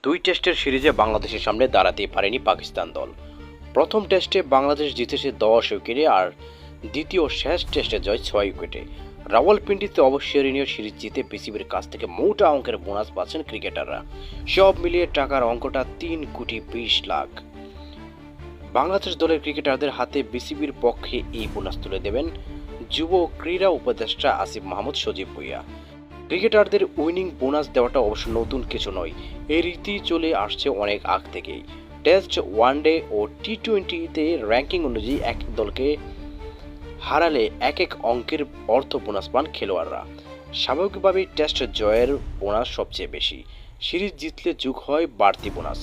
দুই টেস্টের সিরিজে বাংলাদেশের সামনে দাঁড়াতেই পারেনি পাকিস্তান দল। প্রথম টেস্টে বাংলাদেশ জিতেছে 10 উইকেটে আর দ্বিতীয় শেষ টেস্টে জয় 6 উইকেটে। রাওয়ালপিন্ডিতে অবিস্মরণীয় সিরিজ জিতে বিসিবির কাছ থেকে মোটা অঙ্কের বোনাস পাচ্ছেন ক্রিকেটাররা। সব মিলিয়ে টাকার অঙ্কটা 3,20,00,000। বাংলাদেশ দলের ক্রিকেটারদের হাতে বিসিবির পক্ষে এই বোনাস তুলে দেবেন যুব ক্রীড়া উপদেষ্টা আসিফ মাহমুদ সজীব ভুঁইয়া। ক্রিকেটারদের উইনিং বোনাস দেওয়াটা অবশ্য নতুন কিছু নয়, এই রীতি চলে আসছে অনেক আগ থেকেই। টেস্ট, ওয়ানডে ও টি-20-তে র্যাঙ্কিং অনুযায়ী এক এক দলকে হারালে এক এক অঙ্কের অর্থ বোনাস পান খেলোয়াড়রা। স্বাভাবিকভাবেই টেস্ট জয়ের বোনাস সবচেয়ে বেশি, সিরিজ জিতলে যোগ হয় বাড়তি বোনাস।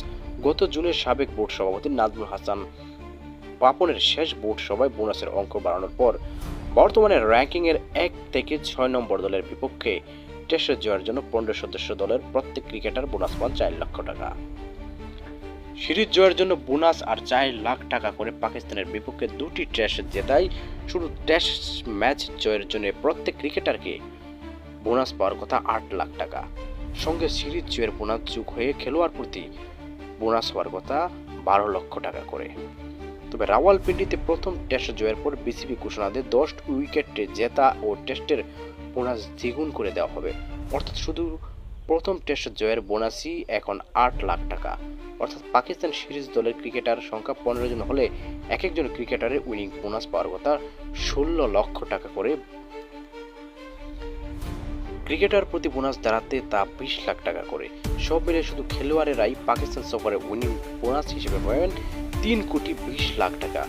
গত জুনের সাবেক বোর্ড সভাপতি নাজমুল হাসান পাপনের শেষ বোর্ড সভায় বোনাসের অঙ্ক বাড়ানোর পর বর্তমানে র্যাঙ্কিংয়ের 1 থেকে 6 নম্বর দলের বিপক্ষে টেস্ট জয়ের জন্য 15 সদস্য দলের প্রত্যেক ক্রিকেটার বোনাস পান 4 লক্ষ টাকা। সিরিজ জয়ের জন্য বোনাস আর 4 লাখ টাকা করে পাকিস্তানের বিপক্ষে দুটি টেস্ট জেতায় শুধু টেস্ট ম্যাচ জয়ের জন্য প্রত্যেক ক্রিকেটারকে বোনাস পাওয়ার কথা 8 লাখ টাকা। সঙ্গে সিরিজ জয়ের বোনাস যোগ হয়ে খেলোয়াড় প্রতি বোনাস হওয়ার কথা 12 লক্ষ টাকা করে। তবে রাওয়ালপিন্ডিতে প্রথম টেস্ট জয়ের পর বিসিবি ঘোষণা দেয় 10 উইকেটে জেতা ও টেস্টের বোনাস দ্বিগুণ করে দেওয়া হবে। অর্থাৎ শুধু প্রথম টেস্ট জয়ের বোনাসই এখন 8 লাখ টাকা। অর্থাৎ পাকিস্তান সিরিজ দলের ক্রিকেটার সংখ্যা 15 জন হলে এক একজন ক্রিকেটারের উইনিং বোনাস পাওয়ার কথা 16 লক্ষ টাকা করে। ক্রিকেটার প্রতি বোনাস দাঁড়াতে তা 20 লাখ টাকা করে। সব মিলে শুধু খেলোয়াড়েরাই পাকিস্তান সফরে উইনিং বোনাস হিসেবে পাবেন 3,20,00,000 টাকা।